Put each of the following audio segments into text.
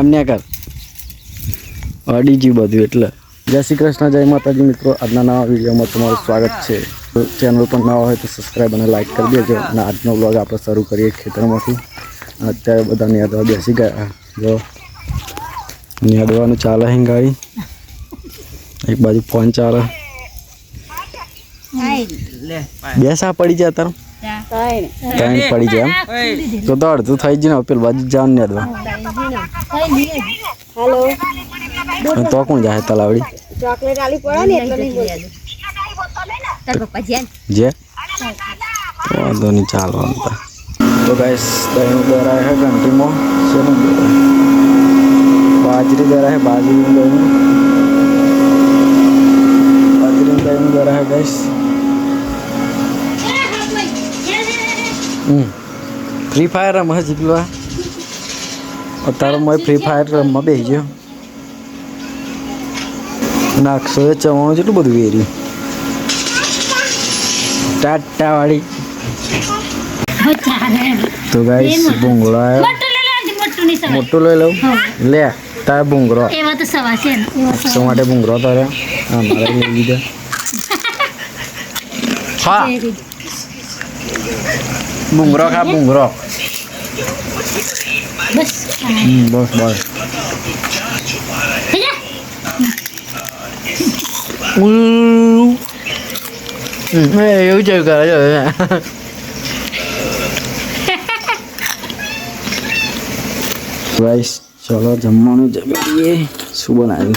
માન્ય કર અડી જી બધું એટલે જય શ્રી કૃષ્ણ જય માતાજી મિત્રો આજના નવા વિડીયોમાં તમારું સ્વાગત છે ચેનલ પર નવા હોય તો સબસ્ક્રાઈબ અને લાઈક કરી દેજો અને આજનો વ્લોગ આપણે શરૂ કરીએ ખેતરમાંથી અત્યારે બધા નિયાદવા બેસી ગયા જો નિયાદવાનું ચાલે હે ગાડી એક બાજુ ફોન ચાલે બેસા પડી જાય તાર ત્રણ પડી જાય તો અડધું થઈ જાય ને પેલું બાજુ જવાનું નિયાદવા હેલો તો કોણ જાય તલાવડી ચોકલેટ આલી પડે ને એટલે નહીં બોલ તાર પપ્પા જે વાંધો નહીં ચાલવાનું તો ગાઈસ દહીં દરા है घंटी में सोनू बाजरी दरा है बाजरी दही दरा है गाइस फ्री फायर रम जीतलो અત્યારે મેં ફ્રી ફાયર રમવા બેસી ગયો નાખશો એ ચવાણું જેટલું બધું વેર્યું ટાટા વાળી તો ગાઈસ ભૂંગળો આવ્યો મોટું લઈ લઉં લે તારે ભૂંગળો સો માટે ભૂંગળો તારે મારે લઈ લીધા હા ભૂંગળો ખા ભૂંગળો બસ બસ બસ એવું છે કરે ગાઈસ ચલો જમવાનું જમીએ શું બનાવ્યું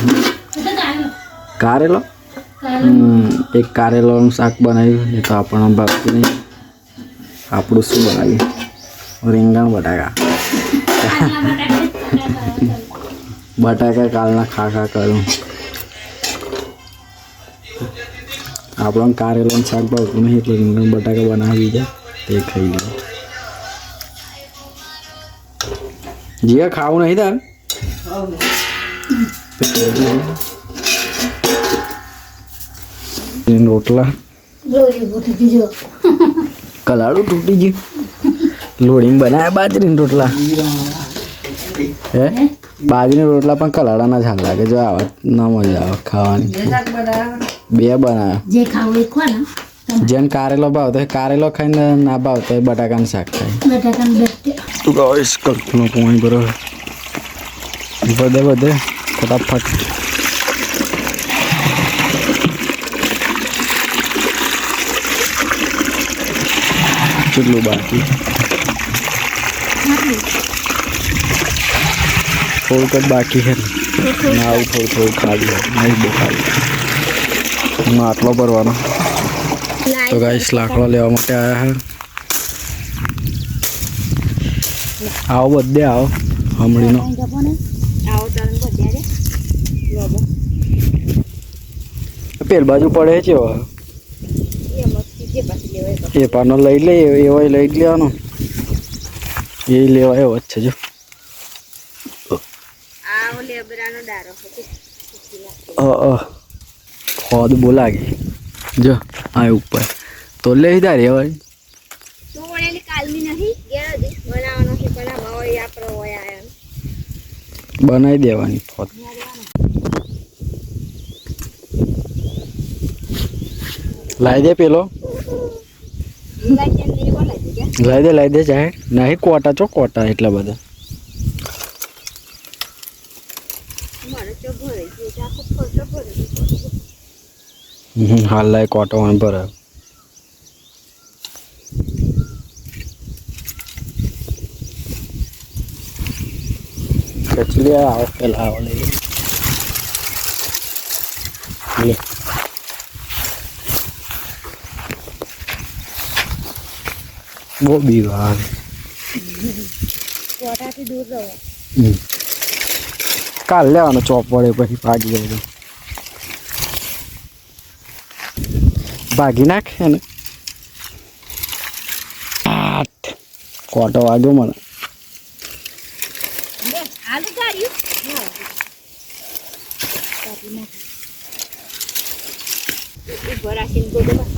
કારેલો એક કારેલાનું શાક બનાવ્યું એ તો આપણને ભાવતું નહીં આપણું શું બનાવ્યું રીંગણ બટાકા બટાકા કાલના ખા કરું આપણને કારેલાનું શાક ભાવતું નહીં એટલે રીંગણ બટાકા બનાવી જાય તે ખાઈ લઈએ જીયા ખાવું નહીં તાર રોટલા કલાડું તૂટી ગયું લોડીને બનાવ્યા બાજરીના રોટલા હે બાજરીના રોટલા પણ કલાડાના જ હાલ લાગે જો આવે ના મજા આવે ખાવાની બે બનાવ્યા જેને કારેલો ભાવતો કારેલો ખાઈને ના ભાવતો બટાકાનું શાક ખાય તું ગાઈસ કલ્પનો પાણી બરોબર બધે ફટાફટ કેટલું બાકી થોડુંક જ બાકી છે ને આવું થોડું ખાવી નહીં બહુ ખાવી આટલો ભરવાનો તો ગાઈસ લાકડો લેવા માટે આવ્યા છે આવો બધે આવો હમણીનો પેલ બાજુ પડે છે એ પાનો લઈ લે એવા લઈ લેવાનો એ લેવા એવો જ છે જો ખોદ બહુ લાગે જો આ ઉપર તો લઈ દારે હવે બનાવી દેવાની ખોદ લાવી દે પેલો લાવી દે જાય નહીં કોટા ચો કોટા એટલા બધા હાલ લાય કોટો ભરે કચલી આવો પેલા આવો લઈ લે બહુ બીવા કાલ લેવાનો ચોપ વડે પછી ભાગી જાય ભાગી નાખે ને કોટો વાગ્યો મને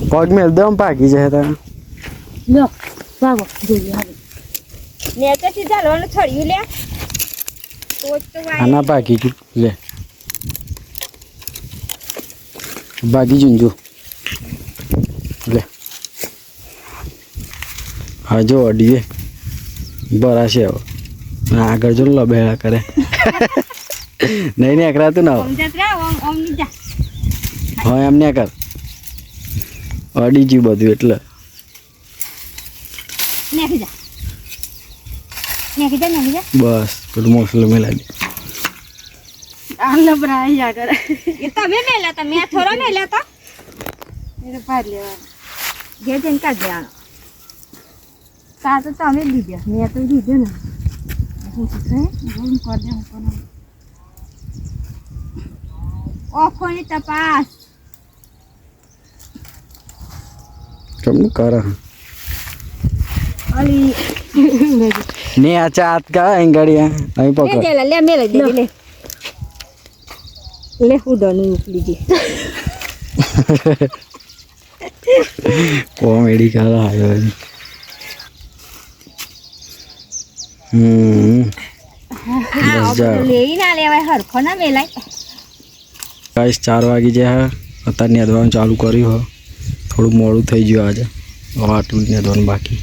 પગ મેલ દમ ભાગી જાય તારે લો વાગો જોઈએ હવે નેચેથી ચાલવાનું થળ્યું લે આના પાકી તું લે ભાગી જુંજો લે હા જો અડીએ બરાશે હવે આગળ જો લબેડા કરે નહીં ને અકરાતું ના હા એમ ને કર અડી ગયું બધું એટલે બસ પેલું મોસલો મેલા દે તમે મેલા તમે થોડા મેલા હતા એ ભાર લેવા ઘેર જઈને કાઢ લેવાનો તા તો તમે લીધો મેં તો લીધો ને હું કરી દે ઓખોની તપાસ કેમનું કરે અલી ને આ ચાત કા એંગડિયા અહીં પકડ લે મેલે દે લે લે ઉડોની ઉપલી જી કોમેડી કાલા આવ્યો બસ જાઓ લેઈ ના લેવાય હરખો ના મેલાય ગાઈસ 4 વાગી જાય અત્યારે નેદવાનું ચાલુ કર્યું હો થોડું મોડું થઈ ગયું આજે આટલું જ નેદવાનું બાકી